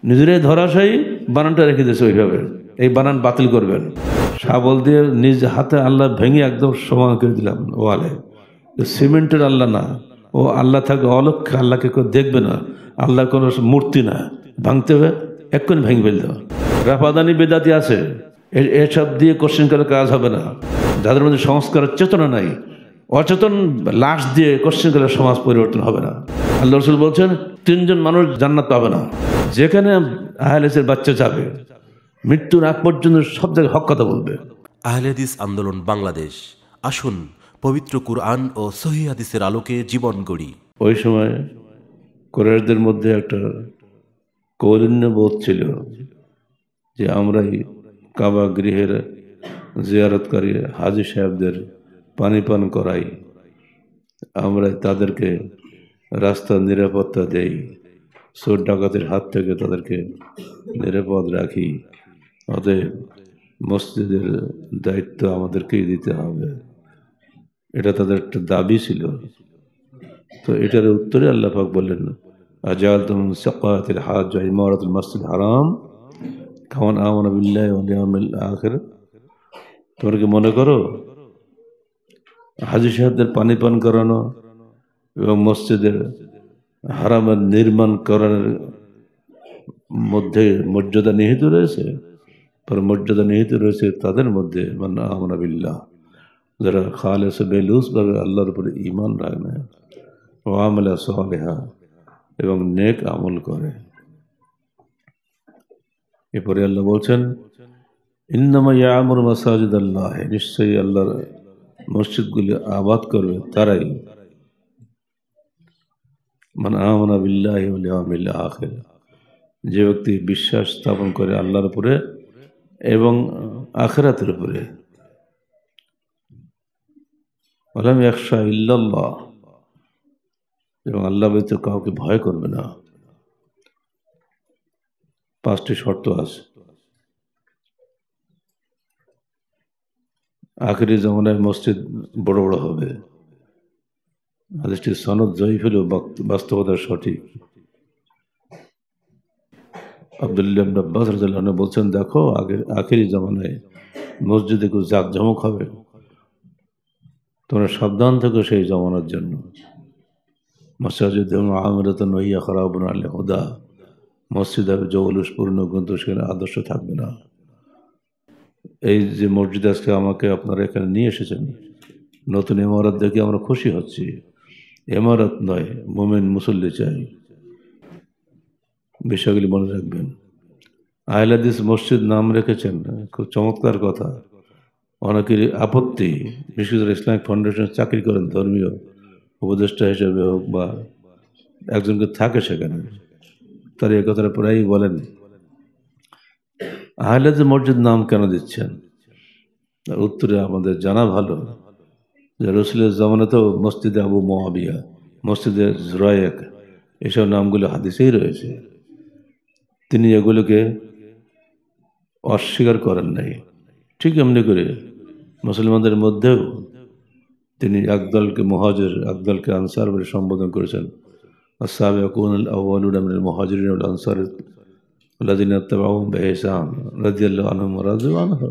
নিজেরাই ধরাশায়ী বানানটা রেখে দিয়েছে ওইভাবে, এই বানান বাতিল করবেন। শাবল দিয়ে নিজ হাতে আল্লাহ ভেঙে একদম সমান করে দিলাম ওয়ালে। সিমেন্টের আল্লাহ না, ও আল্লাহ থাকে অলক্ষ্যে, আল্লাহকে কেউ দেখবে না, আল্লাহ কোনো মূর্তি না, ভাঙতে হবে এক্ষুনি ভেঙে ফেলতে হবে। রাফাদানি বেদাতি আছে, এসব দিয়ে কোশ্চেন করে কাজ হবে না। যাদের মধ্যে সংস্কারের চেতনা নাই, অচেতন লাশ দিয়ে কোশ্চেন করে সমাজ পরিবর্তন হবে না। আল্লাহ রসুল বলছেন 3 জন মানুষ জান্নাত পাবে না। যেখানে আহলে হাদিসের বাচ্চা যাবে মৃত্যুর আগ পর্যন্ত সব জায়গায় হক কথা বলবে। আহলে হাদিস আন্দোলন বাংলাদেশ, আসুন পবিত্র কুরআন ও সহিহ হাদিসের আলোকে জীবন গড়ি। ওই সময় কোরাইশদের মধ্যে একটা কৌলিন্য বোধ ছিল যে আমরাই কাবা গৃহের জিয়ারতকারী হাজী সাহেবদের পানি পান করাই, আমরা তাদেরকে রাস্তার নিরাপত্তা দেই, চোর ডাকাতের হাত থেকে তাদেরকে নিরাপদ রাখি, অতএব মসজিদের দায়িত্ব আমাদেরকেই দিতে হবে। এটা তাদের একটা দাবি ছিল। তো এটার উত্তরে আল্লাহ পাক বললেন, আজালতুম সাকাতিল হাজ ওয়া ইমারাতুল মসজিদ হারাম কামান আমানা বিল্লাহি ওয়াল ইয়াউমিল আখির। তোমরা কি মনে করো হাজী সাহেবদের পানি পান করানো এবং মসজিদের হারামের নির্মাণ করার মধ্যে মর্যাদা নিহিত রয়েছে? পর মর্যাদা নিহিত রয়েছে তাদের মধ্যে মান আমানা বিল্লাহ, যারা খালেস বেলুস ভাবে আল্লাহর উপরে ঈমান রাখে ও আমালা সালিহা এবং নেক আমল করে। এরপরে আল্লাহ বলছেন, ইন্নামা ইয়ামুরু মাসাজিদাল্লাহ, নিশ্চয়ই আল্লাহর মসজিদগুলি আবাদ করবে তারাই মান আমানা বিল্লাহি ওয়াল ইয়াউমিল আখির, যে ব্যক্তি বিশ্বাস স্থাপন করে আল্লাহর উপরে এবং আখিরাতের উপরে। ওয়ালাম ইয়াখশা ইল্লাল্লাহ, এবং আল্লাহ ব্যতীত কাউকে ভয় করবে না। 5টি শর্ত আছে। আখিরি জামানায় মসজিদ বড় বড় হবে। হাদিসটির সনদ জয়ীফ হলেও বাস্তবতা সঠিক। আব্দুল্লাহ ইবনে আব্বাস রাদিয়াল্লাহু আনহু বলছেন, দেখো আখিরি জামানায় মসজিদে খুব জাঁকজমক হবে, তোমরা সাবধান থেকো সেই জামানার জন্য। মাসাজিদুন আমিরাতুন ওয়া হিয়া খারাবুন আল হুদা, মসজিদ হবে জৌলুসপূর্ণ কিন্তু সেখানে আদর্শ থাকবে না। এই যে মসজিদ আজকে আমাকে আপনারা এখানে নিয়ে এসেছেন, নতুন ইমারত দেখে আমরা খুশি হচ্ছি। ইমারত নয়, মুমিন মুসল্লি চাই। বিষয়গুলি মনে রাখবেন। আহলে হাদিস মসজিদ নাম রেখেছেন, খুব চমৎকার কথা। অনেকের আপত্তি, বিশেষ করে ইসলামিক ফাউন্ডেশন চাকরি করেন ধর্মীয় উপদেষ্টা হিসেবে হোক বা একজনকে থাকে সেখানে, তারা এই কথাটা প্রায়ই বলেন, আহলে হাদিস মসজিদ নাম কেন দিচ্ছেন? উত্তরে আমাদের জানা ভালো যে রসুলের জামানাতেও মসজিদে আবু মুআবিয়া, মসজিদে জুরায়েক, এসব নামগুলো হাদিসেই রয়েছে। তিনি এগুলোকে অস্বীকার করেন নাই। ঠিক এমনি করে মুসলমানদের মধ্যেও তিনি একদলকে মুহাজির, একদলকে আনসার বলে সম্বোধন করেছেন। আস-সাবিকুনাল আউয়ালুনা মিনাল মুহাজিরিন ওয়াল আনসার আল্লাযিনা ইত্তাবাউহুম বিইহসান রাদিয়াল্লাহু আনহুম ওয়া রাদু আনহু।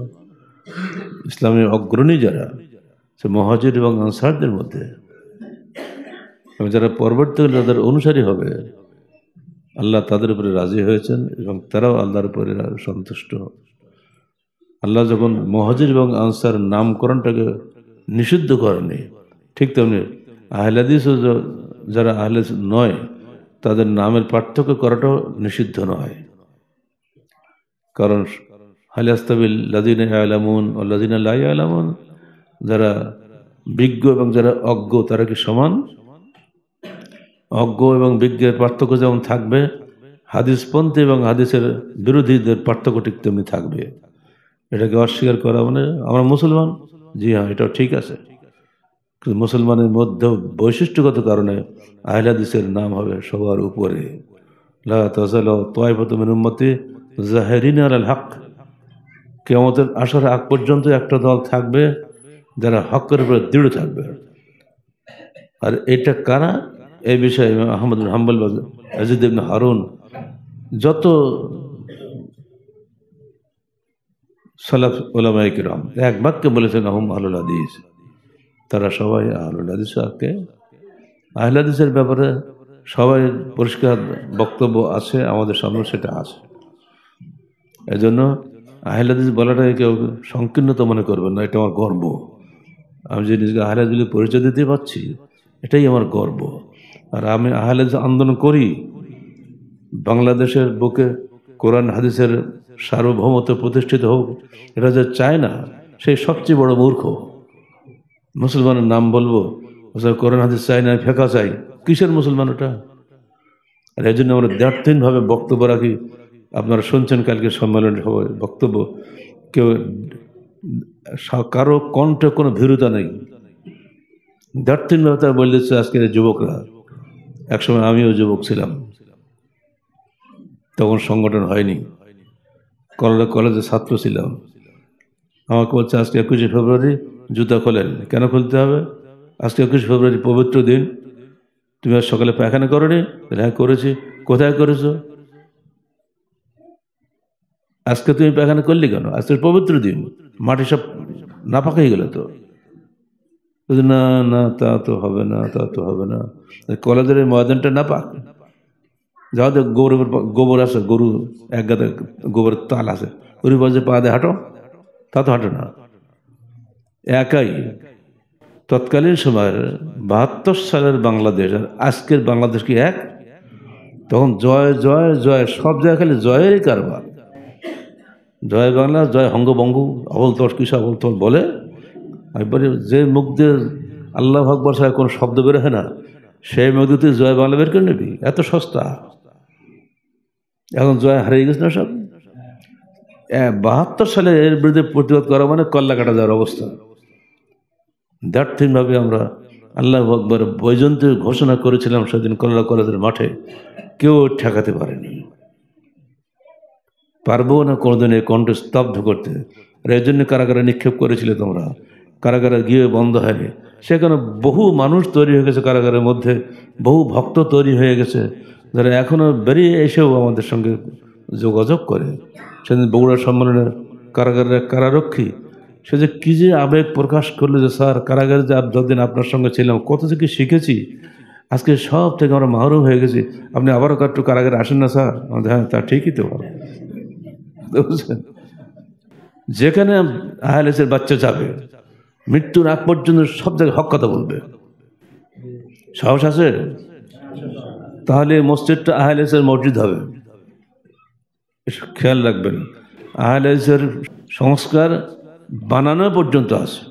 ইসলামের অগ্রণী যারা, সে মুহাজির এবং আনসারদের মধ্যে, এবং যারা পরবর্তীকালে তাদের অনুসারী হবে, আল্লাহ তাদের উপরে রাজি হয়েছেন এবং তারাও আল্লাহর উপরে সন্তুষ্ট। আল্লাহ যখন মুহাজির এবং আনসার নামকরণটাকে নিষিদ্ধ করেনি, ঠিক তেমনি আহলে হাদিসও যারা আহলে নয় তাদের নামের পার্থক্য করাটাও নিষিদ্ধ নয়। কারণ হাল ইয়াস্তাবিল লাযিনা ইয়ালামুন ওয়াল লাযিনা লা ইয়ালামুন, যারা বিজ্ঞ এবং যারা অজ্ঞ তারা কি সমান? অজ্ঞ এবং বিজ্ঞের পার্থক্য যেমন থাকবে, হাদিসপন্থী এবং হাদিসের বিরোধীদের পার্থক্য ঠিক তেমনি থাকবে। এটাকে অস্বীকার করা মানে আমরা মুসলমান, জি হ্যাঁ, এটাও ঠিক আছে, কিন্তু মুসলমানের মধ্যেও বৈশিষ্ট্যগত কারণে আহলে হাদিসের নাম হবে সবার উপরে। লা তাযালু তায়ফাতুম মিন উম্মতি যাহিরিনা আলাল হক, কিয়ামতের আসার আগ পর্যন্ত একটা দল থাকবে যারা হকের উপরে দৃঢ় থাকবে। আর এটা কারা? এই বিষয়ে আহমদ বিন হাম্বল, ইয়াজিদ ইবনে হারুন যত সালাফ উলামায়ে কিরাম এক বাক্যে বলেছেন আহম আহলুল হাদিস, তারা সবাই আহলুল হাদিস। আহলে হাদিসের ব্যাপারে সবাই পরিষ্কার বক্তব্য আছে আমাদের সামনে, সেটা আছে। এজন্য আহলে হাদিস বলাটাকে কেউ সংকীর্ণতা মনে করবেন না, এটা আমার গর্ব। আমি যে নিজেকে আহলে হাদিস বলে পরিচয় দিতে পারছি, এটাই আমার গর্ব। আর আমি আহলে হাদিস আন্দোলন করি, বাংলাদেশের বুকে কোরআন হাদিসের সার্বভৌমত্ব প্রতিষ্ঠিত হোক, এটা যে চায় না সেই সবচেয়ে বড় মূর্খ। মুসলমানের নাম বলবো, কোরআন হাদিস চাই না, ফেঁকা চাই, কিসের মুসলমান ওটা? আর এই জন্য আমরা দ্ব্যর্থহীনভাবে বক্তব্য রাখি। আপনারা শুনছেন কালকে সম্মেলনের বক্তব্য, কেউ কারো কণ্ঠে কোনো ভীরুতা নেই, দ্ব্যর্থহীনভাবে তারা বলতেছে আজকের যুবকরা। একসময় আমিও যুবক ছিলাম, তখন সংগঠন হয়নি, কলেজে ছাত্র ছিলাম। আমাকে বলছে আজকে 21শে ফেব্রুয়ারি জুতা খোলেন। কেন খুলতে হবে? আজকে 21শে ফেব্রুয়ারি পবিত্র দিন, তুমি আজ সকালে পায়খানা করোনি? হ্যাঁ করেছি। কোথায় করেছো? আজকে তুমি পায়খানা করলি কেন? আজকে পবিত্র দিন, মাটি সব নাপাক হয়ে গেল তো। না না, তা তো হবে না, তা তো হবে না, কলেজের ময়দানটা নাপাক, যাও দেখ গোবর আছে, গরু এক গাদা গোবরের তাল আছে, ওর বাজে পা দিয়ে হাঁটো, তা তো হাঁটো না। একাই তৎকালীন সময়ের 72 সালের বাংলাদেশ আর আজকের বাংলাদেশ কি এক? তখন জয় জয় জয়, সব জায়গায় খালি জয়েরই কারবার। জয় বাংলা, জয় হঙ্গবঙ্গু, অবল তস কিসা অবল তস বলে। একবারে যে মুখ দিয়ে আল্লাহ আকবার ছাড়া কোনো শব্দ বের হয় না, সেই মুখ দিয়ে জয় বাংলা বের করে নিবি? এত সস্তা। এখন জয় হারিয়ে গেছে না সব। 72 সালে এর বিরুদ্ধে প্রতিবাদ করা মানে কল্লা কাটা যাওয়ার অবস্থা। দ্ব্যর্থহীনভাবে আমরা আল্লাহ আকবার বৈজয়ন্তী ঘোষণা করেছিলাম সেদিন কল্লা কলেজের মাঠে, কেউ ঠেকাতে পারেনি, পারবো না কোনোদিন এই কণ্ঠ স্তব্ধ করতে। আর এই জন্য কারাগারে নিক্ষেপ করেছিলে তোমরা, কারাগারে গিয়ে বন্ধ হয়নি। সেখানে বহু মানুষ তৈরি হয়ে গেছে কারাগারের মধ্যে, বহু ভক্ত তৈরি হয়ে গেছে, যারা এখনও বেরিয়ে এসেও আমাদের সঙ্গে যোগাযোগ করে। সেদিন বগুড়া সম্মেলনের কারাগারের এক কারারক্ষী, সে যে কী যে আবেগ প্রকাশ করলো যে স্যার কারাগারে যে যতদিন আপনার সঙ্গে ছিলাম কত যে কি শিখেছি, আজকে সব থেকে আমরা মাহরুম হয়ে গেছি, আপনি আবারও একটু কারাগারে আসেন না স্যার? হ্যাঁ, তা ঠিকই তো। যেখানে আহলেসের বাচ্চা যাবে মৃত্যুর আগ পর্যন্ত সব জায়গায় হক কথা বলবে। সাহস আছে? তাহলে মসজিদটা আহলেসের মসজিদ হবে। খেয়াল রাখবেন, আহলেসের সংস্কার বানানো পর্যন্ত আছে।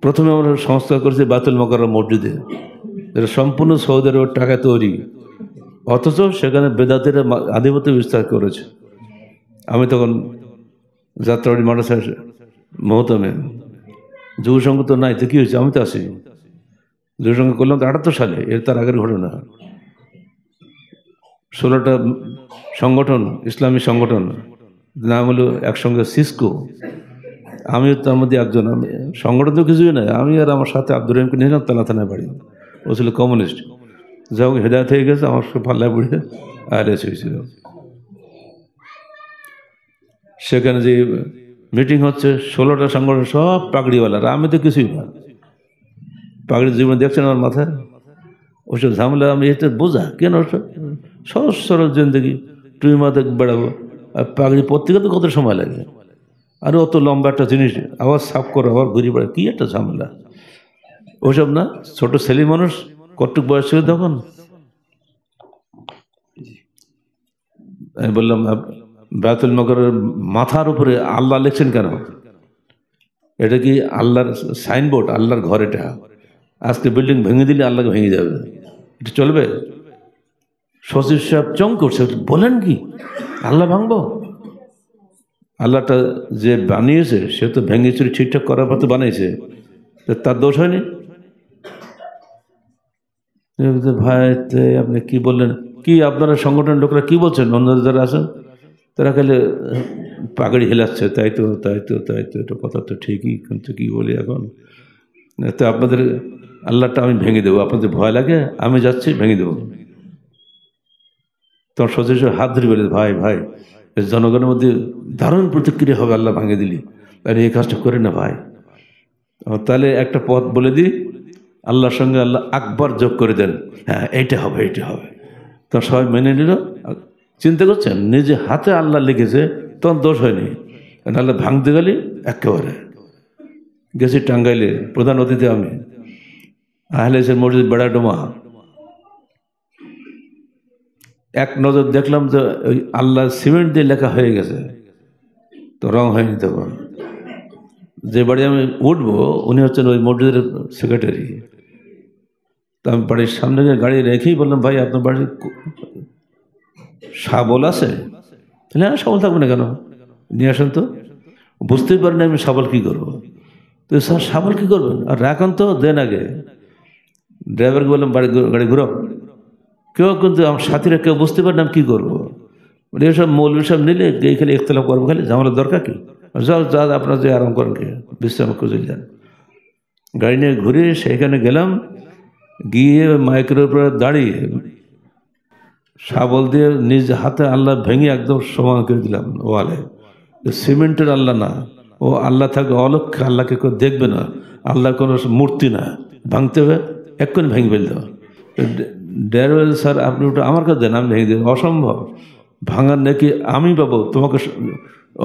প্রথমে আমরা সংস্কার করেছি বায়তুল মোকাররম মসজিদে, এটা সম্পূর্ণ সৌদি আরবের টাকা তৈরি, অথচ সেখানে বেদাতের আধিপত্য বিস্তার করেছে। আমি তখন যাত্রাবাড়ি মাদ্রাসার মহতমে, যুব সংঘ তো নাই, তো কী হয়েছে? আমি তো আছি। যুব সংঘ করলাম তো 78 সালে, এর তার আগের ঘটনা। 16টা সংগঠন, ইসলামী সংগঠন, নাম হলো একসঙ্গে সিসকো। আমিও তার মধ্যে একজন। আমি সংগঠন তো কিছুই নয়, আমি আর আমার সাথে আব্দুর রহিমকে নিয়েছিলাম তালা থানায় বাড়ি। ও ছিল কমিউনিস্ট, যা হোক হেদায়ত হয়ে গেছে, আমার সব পাল্লায় পড়ে আইএস হয়েছিল। সেখানে যে মিটিং হচ্ছে, 16টা সংগঠন সব পাগড়িওয়ালারা, আমি তো কিছুই না। পাগড়ি জীবনে দেখছেন আমার মাথায়? ওসব ঝামেলা আমি এটা বোঝা কেন? সহজ সরল জিন্দগি, তুমি মাথায় বেড়াবো, আর পাগড়ি পত্রিকা তো কত সময় লাগে, আর অত লম্বা একটা জিনিস আবার সাফ করো, আবার ঘুরি বেড়া, কি একটা ঝামেলা। ওসব না, ছোট ছেলে মানুষ, কতটুক বয়স ছিল তখন। আমি বললাম বায়তুল মোকাররমের মাথার উপরে আল্লাহ লিখছেন কেন? এটা কি আল্লাহর সাইনবোর্ড? আল্লাহর ঘর এটা। আজকে বিল্ডিং ভেঙে দিলে আল্লাহকে ভেঙে যাবে, এটা চলবে? সচিব সাহেব চং করছে, বলেন কি আল্লাহ ভাঙবো? আল্লাহটা যে বানিয়েছে সে তো ভেঙে চুরি ঠিকঠাক করার পর তো বানিয়েছে, তার দোষ হয়নি? ভাই আপনি কি বললেন? কি আপনারা সংগঠনের লোকরা কি বলছেন? অন্যদের যারা আছেন তারা খালি পাগড়ি হেলাচ্ছে, তাই তো তাই তো তাই তো, এটা কথা তো ঠিকই, কিন্তু কি বলি এখন, তো আপনাদের আল্লাহটা আমি ভেঙে দেবো, আপনাদের ভয় লাগে, আমি যাচ্ছি ভেঙে দেবো। তোমার সদস্য হাত ধরে বলে, ভাই ভাই জনগণের মধ্যে দারুণ প্রতিক্রিয়া হবে আল্লাহ ভাঙে দিলি, তাহলে এই কাজটা করে না ভাই। তাহলে একটা পথ বলে দিই, আল্লাহর সঙ্গে আল্লাহ আকবার যোগ করে দেন, হ্যাঁ এইটা হবে এইটা হবে। তো সবাই মেনে নিল। চিন্তা করছেন, নিজে হাতে আল্লাহ লিখেছে, তখন দোষ হয়নি। আল্লাহ ভাঙতে গেলি একেবারে। গেছি টাঙ্গাইলে, প্রধান অতিথি আমি, আহলে হাদিসের মসজিদ বেড়াডোমা। এক নজর দেখলাম যে ওই আল্লাহ সিমেন্ট দিয়ে লেখা হয়ে গেছে, তো রং হয়নি। তখন যে বাড়ি আমি উঠবো উনি হচ্ছেন ওই মসজিদের সেক্রেটারি। তো আমি বাড়ির সামনে গিয়ে গাড়ি রেখেই বললাম, ভাই আপনার বাড়ির শাবল আছে? হ্যাঁ, শাবল থাকবে না কেন, নিয়ে আসেন তো। বুঝতেই পারেন আমি শাবল কী করবো। তো স্যার শাবল কী করবেন, আর রাখুন তো, দেন আগে। ড্রাইভারকে বললাম গাড়ি ঘুরো। কেউ কিন্তু আমার সাথীরা কেউ বুঝতে পারেন আমি কী করবো। এসব মৌলবি সব নিলে এই খালি ইখতলাফ করবো, খালি ঝামেলার দরকার কি, যাও যা আপনার যে আরাম করেন, কে বিশ্রাম খুঁজে যান। গাড়ি নিয়ে ঘুরে সেখানে গেলাম, গিয়ে মাইকের উপরে দাঁড়িয়ে শাবল দিয়ে নিজ হাতে আল্লাহ ভেঙে একদম সমান করে দিলাম ওয়ালে। সিমেন্টের আল্লাহ না, ও আল্লাহ থাকে অলক্ষ্যে, আল্লাহকে কেউ দেখবে না, আল্লাহ কোনো মূর্তি না, ভাঙতে হবে এক্ষুনি ভেঙে ফেলতে হবে। ড্রাইভার স্যার আপনি ওটা আমার কাছে দেন, আমি ভেঙে দেব। অসম্ভব, ভাঙার নাকি আমি পাবো, তোমাকে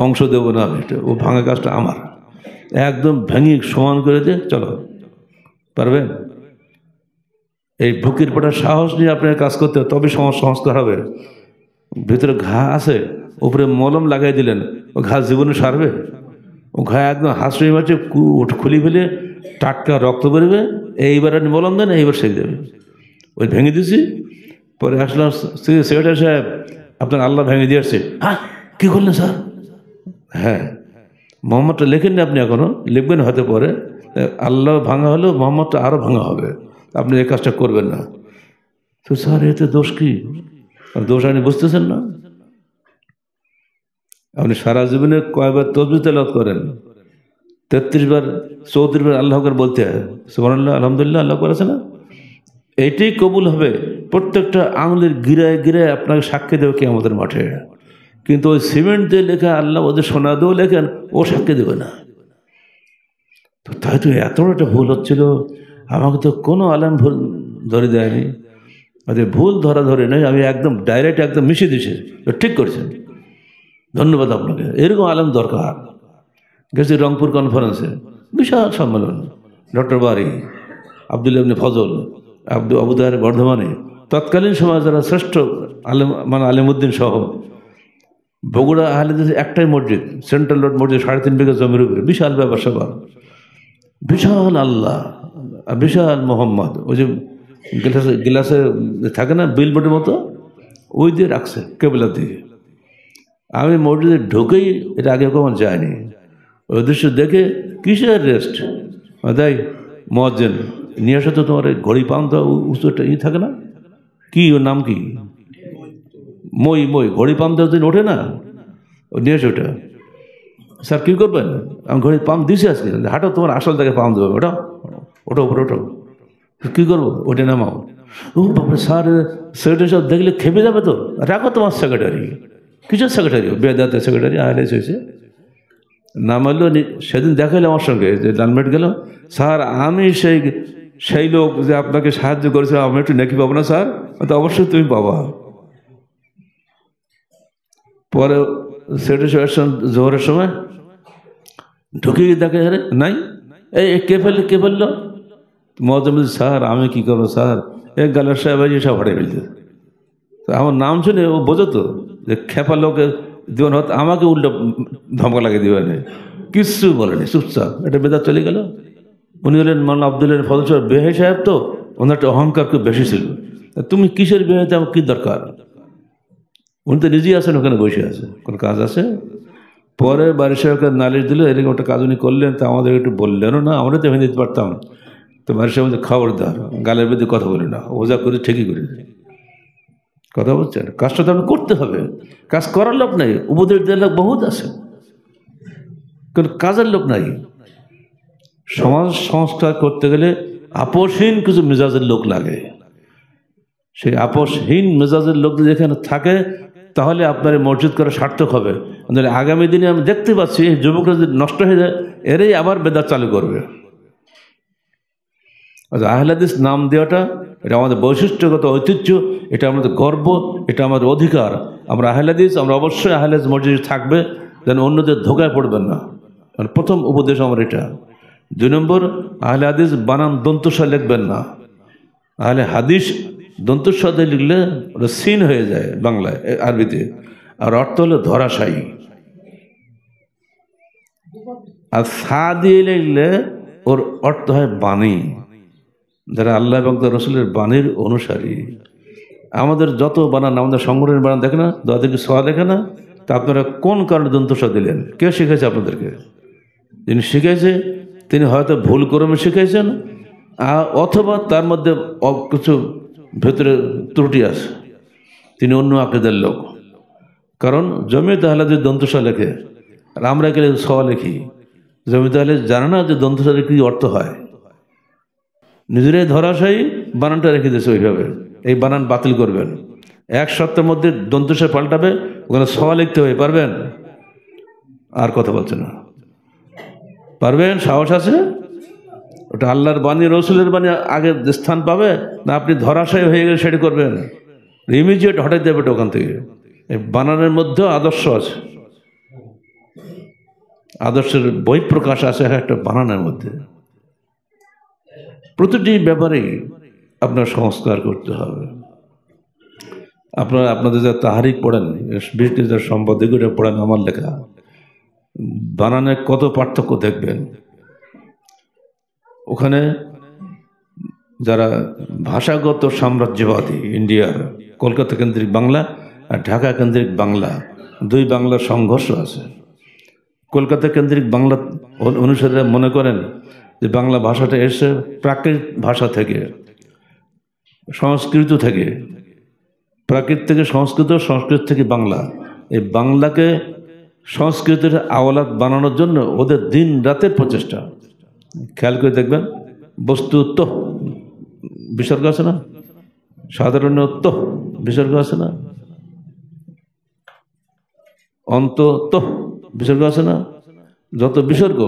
অংশ দেবো না, এটা ও ভাঙা কাজটা আমার। একদম ভেঙে সমান করে দিয়ে চলো, পারবেন? এই বুকের পটার সাহস নিয়ে আপনার কাজ করতে হবে, তবে সংস্কার হবে। ভিতরে ঘা আছে, উপরে মলম লাগাই দিলেন, ও ঘা জীবনে সারবে? ও ঘা একদম হাসড়ি মারছে, খুলি ফেলে টাটকা রক্ত বেরোবে। এইবার আপনি মলম দেন, এইবার সেরে দেবে। ওই ভেঙে দিয়েছি। পরে আসলাম, সেক্রেটারি সাহেব আপনার আল্লাহ ভেঙে দিয়ে আসছে। হ্যাঁ, কী করলেন স্যার? হ্যাঁ, মোহাম্মদটা লেখেননি আপনি, এখনও লিখবেন হয়তো পরে। আল্লাহ ভাঙা হলেও মোহাম্মদটা আরও ভাঙা হবে, আপনি এই কাজটা করবেন না। তো স্যার এতে দোষ কি? দোষ আপনি বুঝতেছেন না? আপনি সারা জীবনে কয়বার তসবিহ তেলাওয়াত করেন? 33 বার 34 বার আল্লাহ আকবার বলতে হয়, সুবহানাল্লাহ আলহামদুলিল্লাহ আল্লাহ আকবার আছে না? এইটাই কবুল হবে। প্রত্যেকটা আঙুলের গিরায় গিরায় আপনাকে সাক্ষী দেবে কিয়ামতের মাঠে। কিন্তু ওই সিমেন্ট দিয়ে লেখা আল্লাহ ওদের সোনা দিয়েও লেখেন, ও সাক্ষী দেবে না। তো তাই তো এত বড় একটা ভুল হচ্ছিল। আমাকে তো কোনো আলেম ভুল ধরে দেয়নি, ওদের ভুল ধরে নেই, আমি একদম ডাইরেক্ট একদম মিশিয়ে দিয়েছি। ঠিক করেছেন, ধন্যবাদ আপনাকে। এরকম আলেম দরকার। গেছি রংপুর কনফারেন্সে, বিশাল সম্মেলন, ডক্টর বারি, আব্দুল্লাহ ইবনে ফজল, আবু দাহের বর্ধমানে, তৎকালীন সময় যারা শ্রেষ্ঠ আলেম মানে আলিমউদ্দিন সহ। বগুড়া আহলে হাদিস একটাই মসজিদ, সেন্ট্রাল রোড মসজিদ, 3.5 বিঘা জমির উপরে, বিশাল ব্যাপার স্যাপার, বিশাল আল্লাহ আর বিশাল মোহাম্মদ। ওই যে গ্লাসে থাকে না বিলবোর্ডের মতো, ওই দিয়ে রাখছে কেবলার দিকে। আমি মসজিদে ঢুকেই, এটা আগে কখন যায়নি, ওই দৃশ্য দেখে কিসের রেস্ট দেয় মুয়াজ্জিন, নিয়ে আসো তো তোমার ঘড়ি পান তো উঁচুটা থাকে না, কি ওর নাম কি, মই ঘড়ি পাম্প দেওয়ার দিন ওঠে না, ও নিয়ে এসে ওটা। স্যার কী করবেন? আমি ঘড়ি পাম্প দিয়েছি আজকে, হাঁটো তোমার আসল থেকে পাম্প দেবে, ওটা উপরে ওঠো। কী করবো? ওটা নামাও। ও বাবা স্যার, সেক্রেটারি সব দেখলে খেপে যাবে তো, রাখো তোমার সেক্রেটারি। কিসের সেক্রেটারি? বেদাতের সেক্রেটারি, আহলেস হয়েছে। নামালো, সেদিন দেখাইলো আমার সঙ্গে, যে লালমেট গেল, স্যার আমি সেই লোক যে আপনাকে সাহায্য করেছে, আমি একটু নেকি পাবো না স্যার? তো অবশ্যই তুমি পাবা। পরে সেক্রেটারি জোহরের সময় ঢুকিয়ে দেখে, আরে নাই, এই কে ফেললো? মজা বলছে, স্যার আমি কি করবো স্যার, এই গালার সাহেব সব হারিয়ে ফেলছে। আমার নাম শুনে ও বোঝাতো যে খেপা লোকে দিবেন, হয়তো আমাকে উল্টো ধমকা লাগিয়ে দিবেন। কিচ্ছু বলেনি, চুপচাপ। এটা বেদাত চলে গেল। উনি হলেন মাওলানা আব্দুল্লাহ ফজল সাহেব বেহে সাহেব, তো ওনার একটা অহংকার খুব বেশি ছিল। তুমি কিসের বেহেতে, আমার কী দরকার? উনি তো নিজেই আছেন, ওখানে বসে আছে, কোনো কাজ আছে? পরে বাড়ির সাহেবকে নালিশ দিল, এরকম একটা কাজ উনি করলেন, তা আমাদের একটু বললেনও না, আমরা তো ভেঙে দিতে পারতাম। তো বাড়ির সাহেব খবরদার, গালের বিরুদ্ধে কথা বলি না, ওজা করে ঠিকই করে কথা বলছেন। কাজটা তো আমি করতে হবে, কাজ করার লোক নাই, উপদেশ দেওয়ার লোক বহুত আছে, কিন্তু কাজের লোক নাই। সমাজ সংস্কার করতে গেলে আপসহীন কিছু মেজাজের লোক লাগে, সেই আপোষহীন মেজাজের লোক যদি এখানে থাকে তাহলে আপনার এই মসজিদ করা সার্থক হবে। আগামী দিনে আমি দেখতে পাচ্ছি যুবকরা যদি নষ্ট হয়ে যায় এরাই আবার বেদাত চালু করবে। আহলে হাদিস নাম দেওয়াটা এটা আমাদের বৈশিষ্ট্যগত ঐতিহ্য, এটা আমাদের গর্ব, এটা আমাদের অধিকার। আমরা আহলে হাদিস, আমরা অবশ্যই আহলে হাদিস মসজিদ থাকবে, যেন অন্যদের ধোকায় পড়বেন না। প্রথম উপদেশ আমার এটা। 2 নম্বর, আহলে হাদিস বানান দন্তস্ব লিখবেন না। আহলে হাদিস দন্তস্ব দিয়ে লিখলে ওটা সিন হয়ে যায় বাংলায়, আরবিতে, আর অর্থ হলো ধরাশায়ী। আর সা দিয়ে লিখলে ওর অর্থ হয় বাণী, যারা আল্লাহ এবং তার রসুলের বাণীর অনুসারী। আমাদের যত বানান, আমাদের সংগঠনের বানান দেখে না, দাদেরকে সোয়া দেখে না, তা আপনারা কোন কারণে দন্তস্ব দিলেন? কে শিখেছে আপনাদেরকে? যিনি শিখেছে তিনি হয়তো ভুল ক্রমে শিখেছেন, অথবা তার মধ্যে কিছু ভেতরে ত্রুটি আছে, তিনি অন্য আকীদার লোক। কারণ জমিয়তে আহলে হাদিস দন্তস্ব লেখে, আর আমরা গেলে সোয়া লিখি। জমিয়তে আহলে হাদিস জানে না যে দন্তস্বের কী অর্থ হয়, নিজেরাই ধরাশায়ী বানানটা রেখে দিয়েছে ওইভাবে। এই বানান বাতিল করবেন, 1 সপ্তাহের মধ্যে দন্তস্ব পাল্টাবে, ওখানে সোয়া লিখতে হবে। পারবেন? আর কথা বলছে না। পারবেন? সাহস আছে? ওটা আল্লাহর বাণী, রসুলের বাণী আগে স্থান পাবে না আপনি ধরাশায়ী হয়ে গেলে সেটা করবেন? ইমিডিয়েট হটাই দেবে এটা ওখান থেকে। এই বানানের মধ্যেও আদর্শ আছে, আদর্শের বহিঃপ্রকাশ আছে একটা বানানের মধ্যে। প্রতিটি ব্যাপারেই আপনার সংস্কার করতে হবে। আপনাদের যা তাহারিক পড়েন, ব্রিটিশদের সম্পাদকীয়টা পড়েন, আমার লেখা, বানানে কত পার্থক্য দেখবেন। ওখানে যারা ভাষাগত সাম্রাজ্যবাদী, ইন্ডিয়ার কলকাতা কেন্দ্রিক বাংলা আর ঢাকা কেন্দ্রিক বাংলা, 2 বাংলার সংঘর্ষ আছে। কলকাতা কেন্দ্রিক বাংলা অনুসারীরা মনে করেন যে বাংলা ভাষাটা এসে প্রাকৃত ভাষা থেকে, সংস্কৃত থেকে, প্রাকৃত থেকে সংস্কৃত, সংস্কৃত থেকে বাংলা। এই বাংলাকে সংস্কৃতের আওলাদ বানানোর জন্য ওদের দিন রাতের প্রচেষ্টা। খেয়াল করে দেখবেন, বস্তুত বিসর্গ আছে না, সাধারণত বিসর্গ আছে না, অন্তত বিসর্গ আছে না, যত বিসর্গ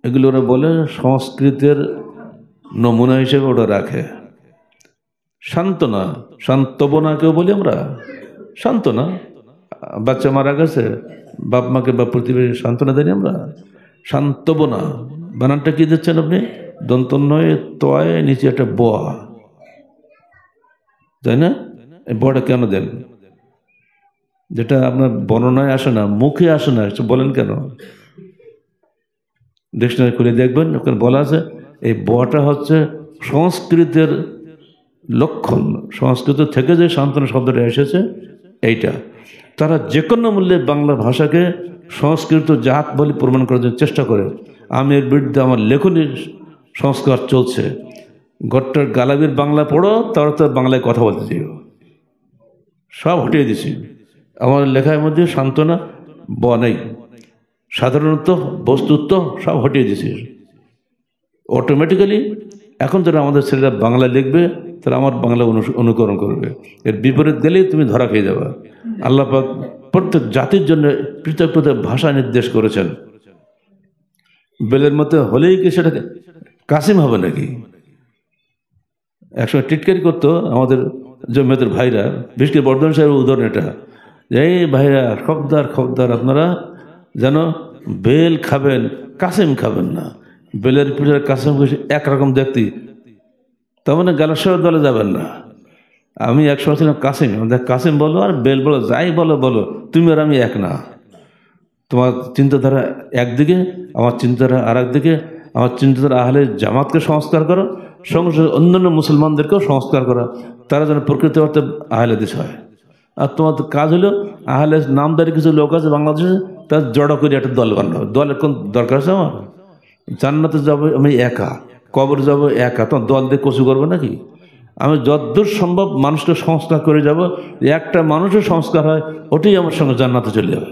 এগুলো ওরা বলে সংস্কৃতের নমুনা হিসেবে ওটা রাখে। সান্ত্বনা, সান্ত্বনাকেও বলি আমরা সান্ত্বনা। বাচ্চা মারা গেছে, বাপ মাকে বা প্রতিবেশী সান্ত্বনা দেয়নি আমরা? সান্ত্বনা বানানটা কি দিচ্ছেন আপনি? দন্তন্বয় তয় নিচে একটা বোয়া, তাই না? এই বোয়াটা কেন দেন? যেটা আপনার বর্ণনায় আসে না, মুখে আসে না, বলেন কেন? ডিকশনারি খুলে দেখবেন, ওখানে বলা আছে এই বোয়াটা হচ্ছে সংস্কৃতের লক্ষণ। সংস্কৃত থেকে যে সান্ত্বনা শব্দটা এসেছে এইটা। তারা যে কোনো মূল্যে বাংলা ভাষাকে সংস্কৃত জাত বলে প্রমাণ করার জন্য চেষ্টা করে। আমি এর বিরুদ্ধে আমার লেখনী সংস্কার চলছে। গট্টার গালাবির বাংলা পড়ো, তারা তো বাংলায় কথা বলতে চাইব, সব হটিয়ে দিছি। আমার লেখার মধ্যে সান্ত্বনা ব নেই, সাধারণত বস্তুত্ব সব হটিয়ে দিছি। অটোমেটিক্যালি এখন যারা আমাদের ছেলেরা বাংলা লিখবে তারা আমার বাংলা অনুকরণ করবে। এর বিপরীত গেলেই তুমি ধরা খেয়ে যাবে। আল্লাহ পাক প্রত্যেক জাতির জন্য পৃথক পৃথক ভাষা নির্দেশ করেছেন। বেলের মধ্যে হলেই কি সেটা কাসিম হবে নাকি? একসময় টিটকারি করতো আমাদের জমিয়তের ভাইরা, বিশেষ করে বর্ধমান সাহেবের উদাহরণ এটা, এই ভাইরা খবরদার খবরদার, আপনারা যেন বেল খাবেন, কাসিম খাবেন না। বেলের পিঠে কাসিম একরকম দেখতে, তার মানে গালাসের দলে যাবেন না। আমি একসময় ছিলাম কাসিম, কাসিম বলো আর বেল বলো, যাই বলো বলো, তুমি আর আমি এক না। তোমার চিন্তাধারা একদিকে, আমার চিন্তাধারা আর একদিকে। আমার চিন্তাধারা আহলে জামাতকে সংস্কার করো, সঙ্গে সঙ্গে অন্যান্য মুসলমানদেরকেও সংস্কার করা, তারা যেন প্রকৃত অর্থে আহলে হাদিস হয়। আর তোমার কাজ হলো আহলে নামদারি কিছু লোক আছে বাংলাদেশে, তার জড়ো করে একটা দল বানানো। দলের কোন দরকার আছে আমার? জান্নাতে যাবো আমি একা, কবর যাবো একা, তোমার দল দিয়ে কচু করবো নাকি? আমি যতদূর সম্ভব মানুষকে সংস্কার করে যাব, একটা মানুষের সংস্কার হয় ওটাই আমার সঙ্গে জান্নাতে চলে যাবে।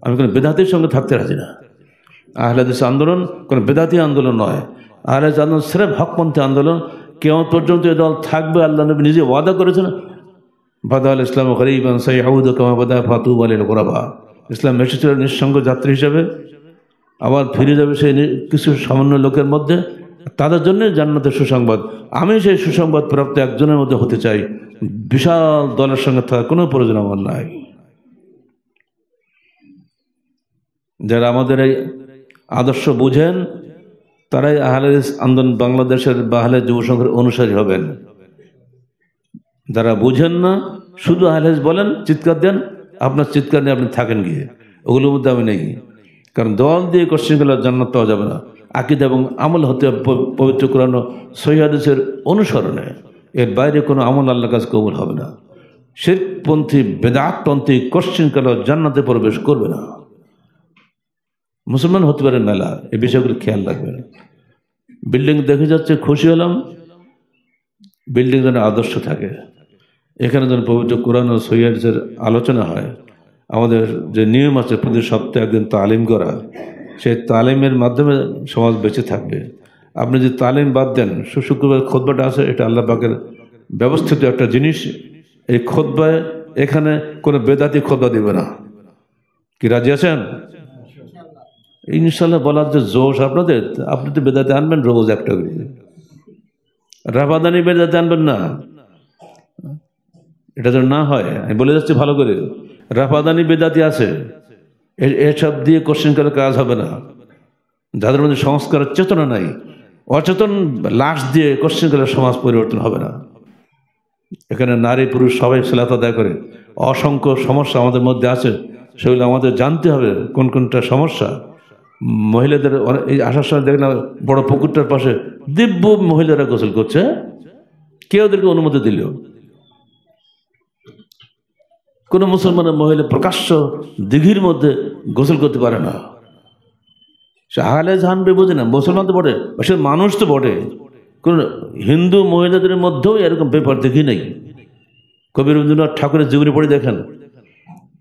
আমি কোনো বেদাতির সঙ্গে থাকতে রাজি না। আহলে হাদিস আন্দোলন কোনো বেদাতি আন্দোলন নয়। আহলে হাদিস আন্দোলন স্রেফ হকপন্থী আন্দোলন। কিয়ামত পর্যন্ত এ দল থাকবে, আল্লাহ নবী নিজে ওয়াদা করেছেন, বাদা আল ইসলাম গরিবান সাইউদ কামা বাদা ফাতুবা লিল গুরাবা। ইসলাম এসেছিল নিঃসঙ্গ যাত্রী হিসেবে, আবার ফিরে যাবে সেই কিছু সামান্য লোকের মধ্যে, তাদের জন্য জান্নাতের সুসংবাদ। আমি সেই সুসংবাদ প্রাপ্ত একজনের মধ্যে হতে চাই। বিশাল দলের সঙ্গে থাকার কোনো প্রয়োজন আমার নাই। যারা আমাদের এই আদর্শ বুঝেন তারাই আহলে হাদিস আন্দোলন বাংলাদেশের বা আহলে যুব সংঘের অনুসারী হবেন। যারা বুঝেন না, শুধু আহলে হাদিস বলেন, চিৎকার দেন, আপনার চিৎকার নিয়ে আপনি থাকেন গিয়ে, ওগুলোর মধ্যে আমি নেই। কারণ দল দিয়ে কোশ্চেন করলে জান্নাত পাওয়া যাবে না। আকীদা এবং আমল হতে পবিত্র কোরআন ও সহিহ হাদিসের অনুসরণে, এর বাইরে কোনো আমল আল্লাহর কাছে কবুল হবে না। শিরকপন্থী বেদাতপন্থী কোশ্চেন করলে জান্নাতে প্রবেশ করবে না। মুসলমান হতে পারে মেলা, এই বিষয়গুলো খেয়াল রাখবেন। বিল্ডিং দেখে যাচ্ছে, খুশি হলাম, বিল্ডিং যেন আদর্শ থাকে, এখানে যেন পবিত্র কোরআন ও সহিহ হাদিসের আলোচনা হয়। আমাদের যে নিয়ম আছে প্রতি সপ্তাহে একদিন তালিম করা, সেই তালিমের মাধ্যমে সমাজ বেঁচে থাকবে। আপনি যে তালিম বাদ দেন, শুক্রবার খুতবাটা আছে, এটা আল্লাহ পাকের ব্যবস্থিত একটা জিনিস। এই খুতবায় এখানে কোনো বেদাতি খুতবা দিবে না। কি রাজি আছেন? ইনশাল্লাহ বলার যে জোশ আপনাদের, আপনি তো বেদাতি আনবেন রোজ একটা করে, রাফাদানি বেদাতি আনবেন না। এটা যেন না হয়, আমি বলে যাচ্ছি ভালো করে। রাফাদানি বেদাতি আছে, এসব দিয়ে কোশ্চেন করে কাজ হবে না। যাদের মধ্যে সংস্কারের চেতনা নাই, অচেতন লাশ দিয়ে কোশ্চেন করে সমাজ পরিবর্তন হবে না। এখানে নারী পুরুষ সবাই সালাত আদায় করে। অসংখ্য সমস্যা আমাদের মধ্যে আছে, সেগুলো আমাদের জানতে হবে কোন কোনটা সমস্যা। মহিলাদের এই আসার সময় দেখলাম বড় পুকুরটার পাশে দিব্য মহিলারা গোসল করছে, কে ওদেরকে অনুমতি দিল? কোনো মুসলমানের মহিলা প্রকাশ্য দিঘির মধ্যে গোসল করতে পারে না। সে আহলে জানবে, বোঝে না, মুসলমান তো বটে, সে মানুষ তো বটে। কোন হিন্দু মহিলাদের মধ্যেও এরকম ব্যাপার দেখি নাই। কবি রবীন্দ্রনাথ ঠাকুরের জীবনী পড়ে দেখেন,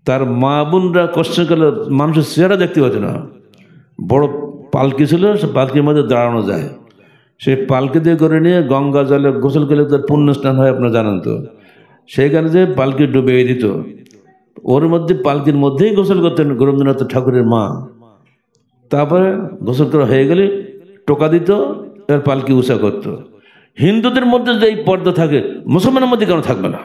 তার মা বোনরা কষ্ট করলে মানুষের চেহারা দেখতে পাচ্ছে না। বড় পালকি ছিল, সে পালকির মধ্যে দাঁড়ানো যায়, সেই পালকি দিয়ে করে নিয়ে গঙ্গা জলে গোসল করলে তার পুণ্য স্নান হয়, আপনারা জানেন তো। সেইখানে যে পালকি ডুবিয়ে দিত, ওর মধ্যে পালকির মধ্যেই গোসল করতেন রবীন্দ্রনাথ ঠাকুরের মা। তারপরে গোসল করা হয়ে গেলে টোকা দিত, এবার পালকি উঁচা করতো। হিন্দুদের মধ্যে যে এই পর্দা থাকে, মুসলমানের মধ্যে কেন থাকবে না?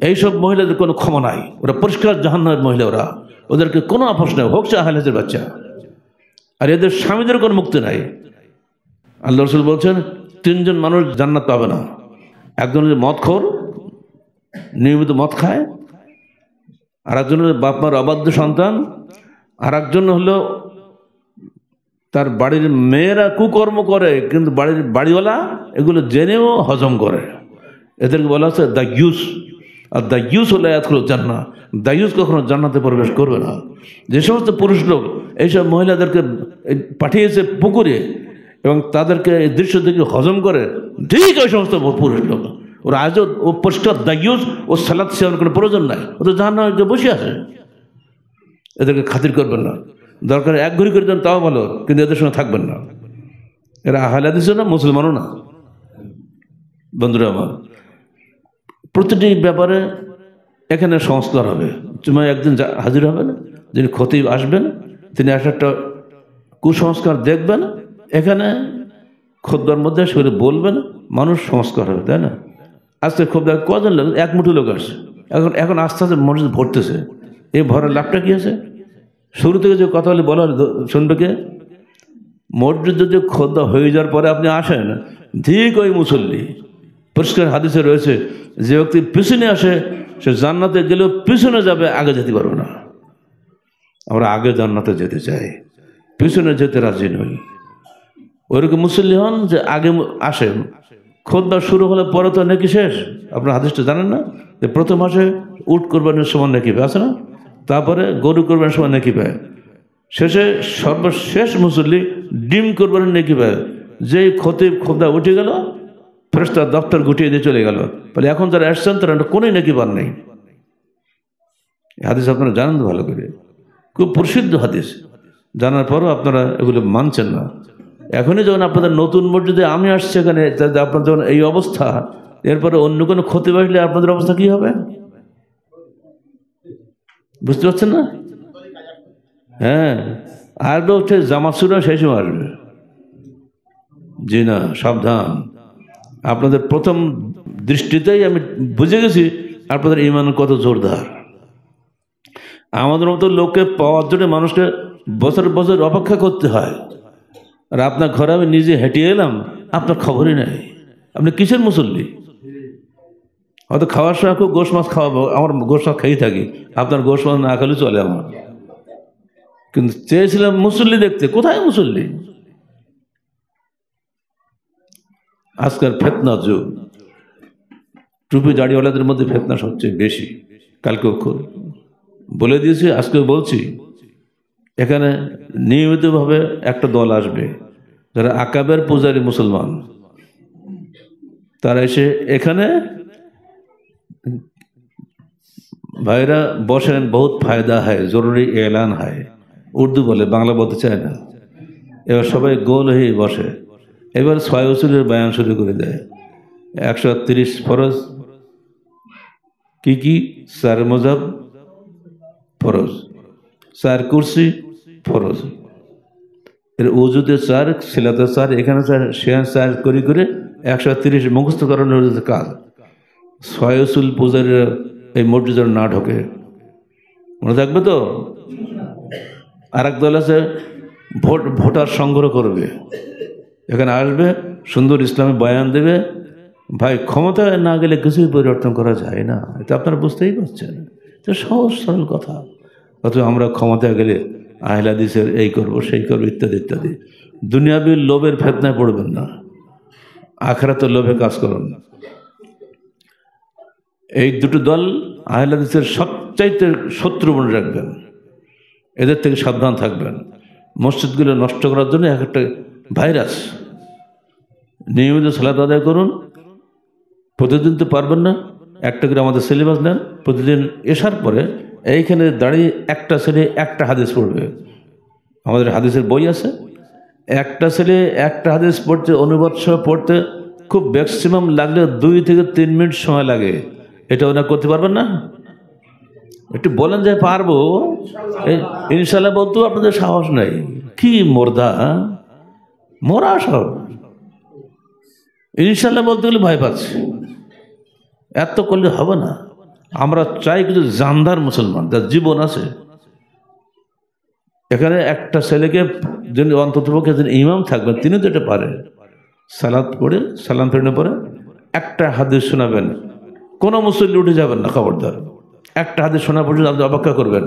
এইসব মহিলাদের কোনো ক্ষমা নাই, ওরা পরিষ্কার জাহান্নামের মহিলা, ওরা, ওদেরকে কোনো আপোষ নেই, হোক সে আহলে হাদিসের বাচ্চা। আর এদের স্বামীদের কোনো মুক্তি নাই। আল্লাহ রাসূল বলছেন, তিনজন মানুষ জান্নাত পাবে না। একজন হচ্ছে মদখোর, নিয়মিত মদ খায়, আর একজন হলো বাপ মার অবাধ্য সন্তান, আর একজন হলো তার বাড়ির মেয়েরা কুকর্ম করে কিন্তু বাড়িওয়ালা এগুলো জেনেও হজম করে। এদেরকে বলা হচ্ছে দায়ুস। আর দায়ুস হলে এতগুলো জান্নাত, দায়ুস কখনো জান্নাতে প্রবেশ করবে না। যে সমস্ত পুরুষ লোক এইসব মহিলাদেরকে পাঠিয়েছে পুকুরে এবং তাদেরকে এই দৃশ্য দেখে হজম করে, ঠিক ওই সমস্ত পুরুষ লোক, ওরা আজও ও পরিষ্কার দায়ুস, ও সালাত সেবার কোনো প্রয়োজন নাই, ও তো জাহান্নামে বসে আছে। এদেরকে খাতির করবেন না, দরকার এক ঘড়ি করে দেন তাও ভালো, কিন্তু এদের সঙ্গে থাকবেন না। এরা আহলে হাদিসও না, মুসলমানও না। বন্ধুরা আমার, প্রতিটি ব্যাপারে এখানে সংস্কার হবে। জুমায় একদিন হাজির হবেন, যিনি খতিব আসবেন, তিনি একটা কুসংস্কার দেখবেন, এখানে খুতবার মধ্যে সেগুলো বলবেন, মানুষ সংস্কার হবে, তাই না? আজকে খুব কজন লোক, এক মুঠো লোক আসছে, এখন আস্তে আস্তে মানুষ ভরতেছে। এই ভরার লাভটা কি আছে? শুরু থেকে যে কথা বলে বলা শুনবে কে? মসজিদ যদি খোদা হয়ে যাওয়ার পরে আপনি আসেন, ঠিক ওই মুসল্লি। পরিষ্কার হাদিসে রয়েছে, যে ব্যক্তি পিছনে আসে সে জান্নাতে গেলেও পিছনে যাবে, আগে যেতে পারবে না। আমরা আগে জান্নাতে যেতে চাই, পিছনে যেতে রাজি নই। ওইরকম মুসল্লি হন যে আগে আসে, খোদবা শুরু হলে পরে তো নাকি শেষ। আপনার হাদিসটা জানেন না যে প্রথম মাসে উট কোরবানির সময় নাকি পায়, আছে না? তারপরে গরু কোরবানির সময় নাকি পায়, শেষে সর্বশেষ মুসল্লি ডিম কোরবানির নাকি পায়। যেই খতিব খোদা উঠে গেল, ফেরেশতার দপ্তর গুটিয়ে দিয়ে চলে গেল, বলে এখন যারা আসছেন তারা কোনোই নাকি পান নেই। হাদিস আপনারা জানেন ভালো করে, খুব প্রসিদ্ধ হাদিস, জানার পরও আপনারা এগুলো মানছেন না। এখনই যখন আপনাদের নতুন মসজিদে আমি আসছি এখানে, আপনার যখন এই অবস্থা, এরপরে অন্য কোনো ক্ষতি বাড়লে আপনাদের অবস্থা কি হবে বুঝতে পারছেন না? হ্যাঁ, আসবে হচ্ছে জামাত শুরু সেই সময় আসবে। জি না, সাবধান। আপনাদের প্রথম দৃষ্টিতেই আমি বুঝে গেছি আপনাদের ঈমান কত জোরদার। আমাদের মতো লোককে পাওয়ার জন্য মানুষকে বছর বছর অপেক্ষা করতে হয়, আর আপনার ঘরে আমি নিজে হেঁটে এলাম, আপনার খবরই নাই। আপনি কিসের মুসল্লি? হয়তো খাওয়ার সময় খুব গোশ মাছ খাওয়াবো, আমার গোশ মাছ খেয়েই থাকি, আপনার গোশ মাছ না খেলে চলে আমার। কিন্তু চেয়েছিলাম মুসল্লি দেখতে, কোথায় মুসল্লি? আজকাল ফেতনা যুগ, টুপি দাড়িওয়ালাদের মধ্যে ফেতনা সবচেয়ে বেশি। কালকেও বলে দিয়েছি, আজকেও বলছি, এখানে নিয়মিতভাবে একটা দল আসবে যারা আকাবের পূজারী মুসলমান, তারা এসে এখানে ভাইরা বসেন, বহুত ফায়দা হয়, জরুরি এলান হয়, উর্দু বলে, বাংলা বলতে চায় না। এবার সবাই গোল হয়ে বসে, এবার 6 উসুলের বয়ান শুরু করে দেয়। 130 ফরজ, কি 4 মজাব ফরজ, 4 কুরসি ফরজ, এর উজুতে 4, সিলাতে 4, এখানে 4, সেখানে 4 করে 130 মুখস্থ করানোর কাজ। 6 উসুল পূজারীরা এই মসজিদের না ঢোকে, মনে থাকবে তো? আর এক দল আছে ভোটার সংগ্রহ করবে, এখানে আসবে, সুন্দর ইসলামী বয়ান দেবে। ভাই, ক্ষমতায় না গেলে কিছুই পরিবর্তন করা যায় না, এটা আপনারা বুঝতেই পারছেন। এটা সহজ সরল কথা। অথচ আমরা ক্ষমতায় গেলে আহলে হাদিসের এই করবো সেই করবো ইত্যাদি ইত্যাদি। দুনিয়াবীর লোভের ফেতনায় পড়বেন না, আখিরাতের লোভে কাজ করুন। এই দুটো দল আহলে হাদিসের সবচাইতে শত্রু মনে রাখবেন, এদের থেকে সাবধান থাকবেন। মসজিদগুলো নষ্ট করার জন্য একটা ভাইরাস। নিয়মিত সালাত আদায় করুন, প্রতিদিন তো পারবেন না, একটা করে আমাদের সিলেবাস নেন, প্রতিদিন এসার পরে এইখানে দাঁড়িয়ে একটা ছেলে একটা হাদিস পড়বে। আমাদের হাদিসের বই আছে, একটা ছেলে একটা হাদিস পড়তে, অনুবাদ সহ পড়তে খুব ম্যাক্সিমাম লাগলে 2 থেকে 3 মিনিট সময় লাগে। এটা ওনারা করতে পারবেন না? একটু বলেন যে পারবো, ইনশাল্লাহ বলতেও আপনাদের সাহস নাই। কি মোর্দা, মোরা সব ইনশাল্লাহ বলতে গেলে ভয় পাচ্ছি। এত করলে হবে না। আমরা চাই কিছু জানদার মুসলমান, যার জীবন আছে। এখানে একটা ছেলেকে যিনি অন্ততপক্ষে যিনি ইমাম থাকবেন, তিনি তো এটা পারে, সালাত পড়ে সালাম ফেরানোর পরে একটা হাদিস শোনাবেন, কোনো মুসল্লি উঠে যাবেন না, খবরদার। একটা হাদিস শোনা পর্যন্ত আপনি অপেক্ষা করবেন।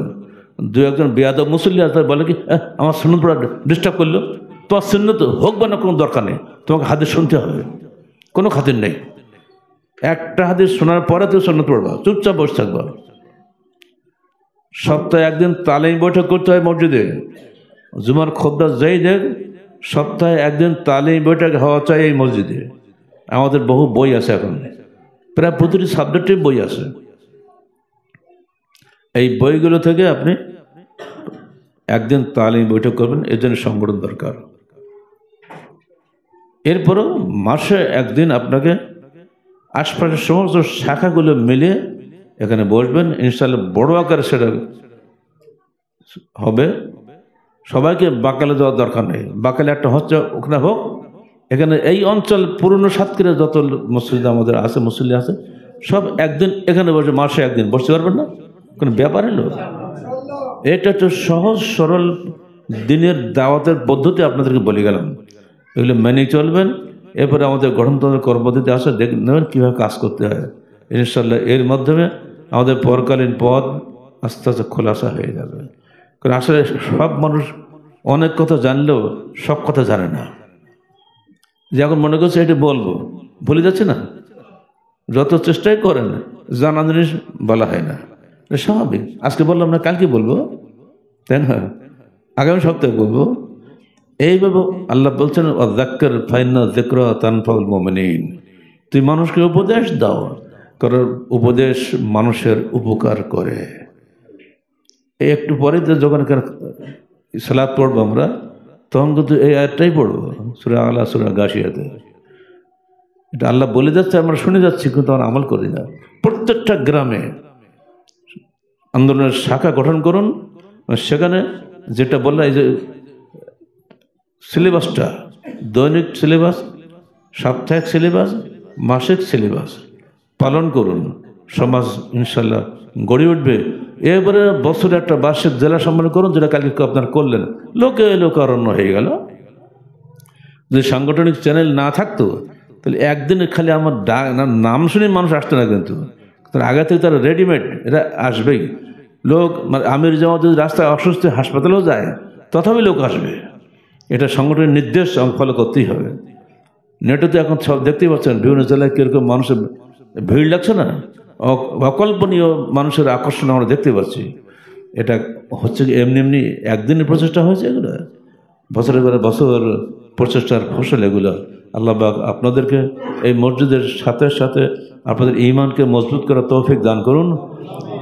2-1 বেয়াদব মুসল্লি আছে, বলে কি আমার সুন্নত পড়া ডিস্টার্ব করলো, তোমার সুন্নত হোক বা না কোনো দরকার নেই, তোমাকে হাদিস শুনতে হবে, কোনো খাতির নেই। একটা হাদিস শোনার পরে তুমি সুন্নত পড়বা, চুপচাপ বসে থাকবা। সপ্তাহে 1 দিন তালিম বৈঠক করতে হয় মসজিদে, জুমার খুতবা যেই দেখ, সপ্তাহে 1 দিন তালিম বৈঠক হওয়া চাই এই মসজিদে। আমাদের বহু বই আছে, এখন প্রায় প্রতিটি সাবজেক্টের বই আছে। এই বইগুলো থেকে আপনি 1 দিন তালিম বৈঠক করবেন, এর জন্য সংগঠন দরকার। এরপরও মাসে 1 দিন আপনাকে আশপাশের সমস্ত শাখাগুলো মিলে এখানে বসবেন, ইনশাআল্লাহ বড় আকারে সেটা হবে। সবাইকে বাকালে যাওয়ার দরকার নেই, বাকালে একটা হচ্ছে ওখানে হোক। এখানে এই অঞ্চল পুরনো সাতক্ষীরা যত মসজিদ আমাদের আছে, মুসল্লি আছে, সব 1 দিন এখানে বসে, মাসে 1 দিন বসতে পারবেন না, কোনো ব্যাপার এলো। এটা একটা সহজ সরল দিনের দাওয়াতের পদ্ধতি আপনাদেরকে বলে গেলাম, এগুলো মেনে চলবেন। এরপরে আমাদের গঠনতন্ত্রের কর্মপদ্ধতি আসে, দেখে নেবেন কীভাবে কাজ করতে হয়। ইনশাল্লাহ এর মাধ্যমে আমাদের পরকালীন পথ আস্তে আস্তে খোলাসা হয়ে যাবে। কারণ আসলে সব মানুষ অনেক কথা জানলেও সব কথা জানে না। যে এখন মনে করছে এটা বলবো, ভুলে যাচ্ছে না, যত চেষ্টাই করেন জানা জিনিস বলা হয় না, স্বাভাবিক। আজকে বললাম না, কালকে বলবো, তাই না, আগামী সপ্তাহে বলবো। এইভাবে আল্লাহ বলছেন, যাক্কির ফাইন্না যিকরা তানফাউল মুমিনিন, তুই মানুষকে উপদেশ দাও, কারণ উপদেশ মানুষের উপকার করে। এই একটু পরে যখন সালাত পড়বো আমরা, তখন কিন্তু এই আয়াতটাই পড়বো, সূরা আলা, সূরা গাশিয়াতে। এটা আল্লাহ বলে যাচ্ছে, আমরা শুনে যাচ্ছি, কিন্তু আমরা আমল করি না। প্রত্যেকটা গ্রামে আন্দোলনের শাখা গঠন করুন, সেখানে যেটা বললাম, এই যে সিলেবাসটা, দৈনিক সিলেবাস, সাপ্তাহিক সিলেবাস, মাসিক সিলেবাস পালন করুন, সমাজ ইনশাল্লাহ গড়ে উঠবে। এবারে বছরে একটা বার্ষিক জেলা সম্মেলন করুন, যেটা কালকে আপনার করলেন, লোকে লোকারণ্য হয়ে গেল। যদি সাংগঠনিক চ্যানেল না থাকতো, তাহলে একদিনে খালি আমার নাম শুনে মানুষ আসতো না, কিন্তু আগে থেকে তারা রেডিমেড, এটা আসবেই লোক। মানে আমির জামাত যদি রাস্তায় অসুস্থ হাসপাতালেও যায়, তথাপি লোক আসবে। এটা সংগঠনের নির্দেশ ফলো করতেই হবে। নেটে তো এখন সব দেখতেই পাচ্ছেন, বিভিন্ন জেলায় কীরকম মানুষের ভিড় লাগছে না, অকল্পনীয় মানুষের আকর্ষণ আমরা দেখতে পাচ্ছি। এটা হচ্ছে এমনি এমনি একদিনের প্রচেষ্টা হয়েছে, এগুলো বছরের পরে বছর প্রচেষ্টার ফসল এগুলো। আল্লাহ পাক আপনাদেরকে এই মসজিদের সাথে সাথে আপনাদের ঈমানকে মজবুত করার তৌফিক দান করুন,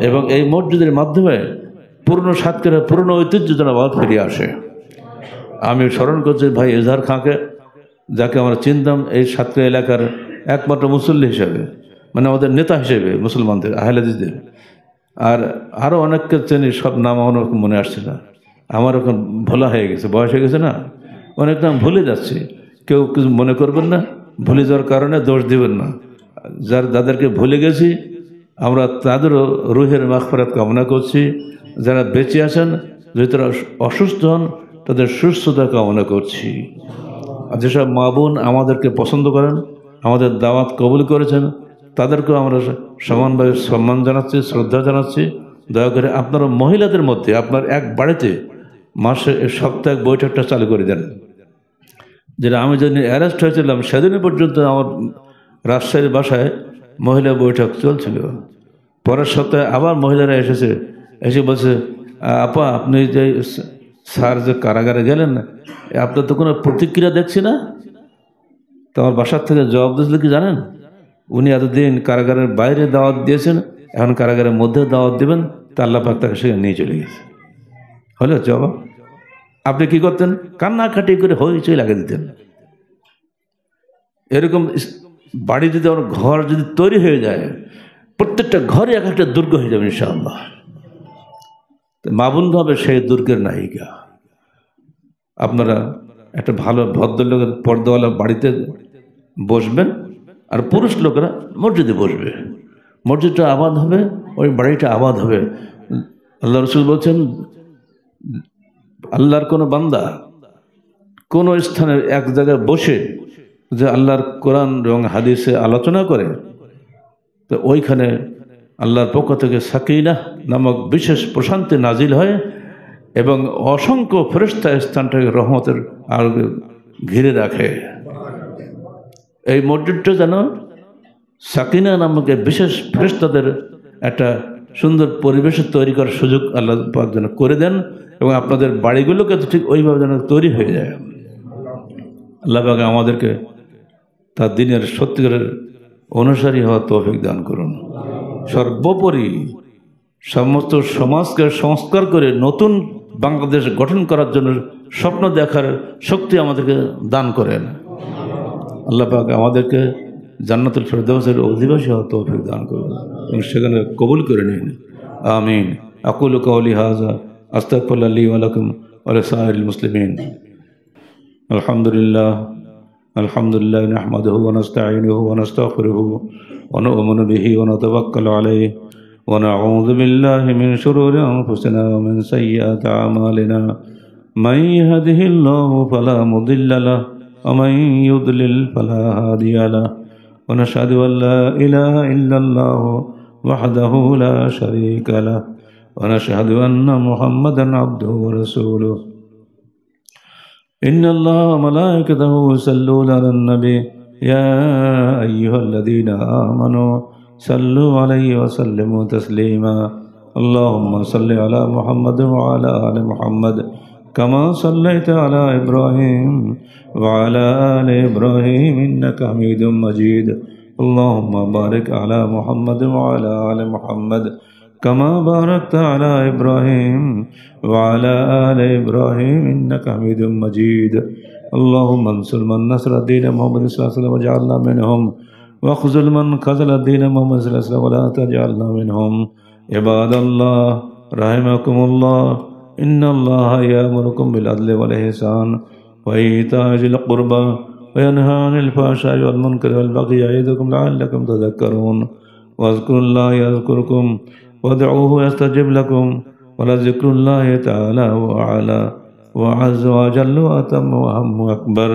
এবং এই মসজিদের মাধ্যমে পুরনো সাতক্ষীরার পুরনো ঐতিহ্য যেন আবার ফিরে আসে। আমি স্মরণ করছি ভাই এজাহার খাঁকে, যাকে আমরা চিনতাম এই সাতক্ষীরা এলাকার একমাত্র মুসল্লি হিসেবে, মানে আমাদের নেতা হিসেবে মুসলমানদের, আহলে হাদিসদের। আর আরও অনেককে চেনি, সব নাম আমার মনে আসছে না, আমার এখন ভোলা হয়ে গেছে, বয়স হয়ে গেছে না, অনেক নাম ভুলে যাচ্ছি। কেউ কিছু মনে করবেন না, ভুলে যাওয়ার কারণে দোষ দিবেন না। যাদেরকে ভুলে গেছি আমরা তাদেরও রুহের মাগফিরাত কামনা করছি। যারা বেঁচে আছেন, যদি তারা অসুস্থ হন, তাদের সুস্থতা কামনা করছি। আর যেসব মা বোন আমাদেরকে পছন্দ করেন, আমাদের দাওয়াত কবুল করেছেন, তাদেরকেও আমরা সমানভাবে সম্মান জানাচ্ছি, শ্রদ্ধা জানাচ্ছি। দয়া করে আপনারা মহিলাদের মধ্যে আপনার এক বাড়িতে মাসে সাপ্তাহিক বৈঠকটা চালু করে দেন। যেটা আমি যেদিন অ্যারেস্ট হয়েছিলাম, সেদিনই পর্যন্ত আমার রাজশাহীর বাসায় মহিলা বৈঠক চলছিল। পরের সপ্তাহে আবার মহিলারা এসে বলছে, আপা আপনি যে স্যার যে কারাগারে গেলেন, আপনার তো কোনো প্রতিক্রিয়া দেখছি না। তো আমার বাসার থেকে জবাব দিয়েছিল কি জানেন? উনি এতদিন কারাগারের বাইরে দাওয়াত দিয়েছেন, এখন কারাগারের মধ্যে দাওয়াত দেবেন, তা আল্লাহ পাক তাকে সেখানে নিয়ে চলে গেছে। হলো জবাব। আপনি কি করতেন? কান্নাকাটি করে হইচই লাগিয়ে দিতেন। এরকম বাড়ি যদি আমার ঘর যদি তৈরি হয়ে যায়, প্রত্যেকটা ঘরে এক একটা দুর্গ হয়ে যাবে ইনশাআল্লাহ। মা বোন হবে সেই দুর্গের নায়িকা। আপনারা একটা ভালো ভদ্রলোকের পর্দাওয়ালা বাড়িতে বসবেন, আর পুরুষ লোকেরা মসজিদে বসবে। মসজিদটা আবাদ হবে, ওই বাড়িটা আবাদ হবে। আল্লাহ রসুল বলছেন, আল্লাহর কোনো বান্দা কোনো স্থানে এক জায়গায় বসে যে আল্লাহর কোরআন এবং হাদিসে আলোচনা করে, তো ওইখানে আল্লাহর পক্ষ থেকে সাকিনাহ নামক বিশেষ প্রশান্তি নাজিল হয়, এবং অসংখ্য ফেরেশতা স্থানটাকে রহমতের আলোকে ঘিরে রাখে। এই মসজিদটা যেন সাকিনা নামক বিশেষ ফেরেশতাদের একটা সুন্দর পরিবেশ তৈরি করার সুযোগ আল্লাহ পাক যেন করে দেন, এবং আপনাদের বাড়িগুলোকে তো ঠিক ওইভাবে যেন তৈরি হয়ে যায়। আল্লাহ পাক আমাদেরকে তার দিনের সত্যিকারের অনুসারী হওয়ার তৌফিক দান করুন। সর্বোপরি সমস্ত সমাজকে সংস্কার করে নতুন বাংলাদেশ গঠন করার জন্য স্বপ্ন দেখার শক্তি আমাদেরকে দান করেন। আল্লাহ পাক আমাদেরকে জান্নাতুল ফেরদাউসের অধিবাসী হওয়ার তৌফিক দান করুন এবং সেখানে কবুল করে নিন। আমিন। আকুলু কাওলি হাযা আস্তাগফিরুল্লাহ লি ওয়া লাকুম ওয়া লিসাইরিল মুসলিমিন। আলহামদুলিল্লাহ আলহামদুলিল্লাহ নাহমাদুহু ওয়া নাস্তাঈনুহু ওয়া নাস্তাগফিরুহু ওয়া নু'মিনু বিহি ওয়া নাতাওয়াক্কালু আলাইহি ওয়া নাউযু বিল্লাহি মিন শুরুরি আনফুসিনা ওয়া মিন সাইয়্যাতি আ'মালিনা মান ইয়াহদিহিল্লাহু ফালা মুদিল্লা লাহু ওয়া মান ইউদ্লিল ফালা হাদিয়া লাহু ওয়া নাশহাদু আন লা ইলাহা ইল্লাল্লাহু ওয়াহদাহু লা শারীকা লাহু ওয়া নাশহাদু আন্না মুহাম্মাদান আবদুহু ওয়া রাসূলুহু। إن الله وملائكته يصلون على النبي يا أيها الذين آمنوا صلوا عليه وسلموا تسليما اللهم صل على محمد وعلى آل محمد كما صليت على إبراهيم وعلى آل إبراهيم إنك حميد مجيد اللهم بارك على محمد وعلى آل محمد كما باركت على إبراهيم وعلى آل إبراهيم إنك حميد مجيد اللهم انصر من نصر الدين محمد صلى الله عليه وسلم وجعلنا منهم واخذل من خذل الدين محمد صلى الله عليه وسلم ولا تجعلنا منهم عباد الله رحمكم الله إن الله يأمركم بالعدل والإحسان وإيتاء ذي القربى وينهى عن الفحشاء والمنكر والبغي يعظكم لعلكم تذكرون واذكروا الله يذكركم وادعوه يستجب لكم ولذكر الله تعالى وأعلى وعز وجل وأتم وأهم وأكبر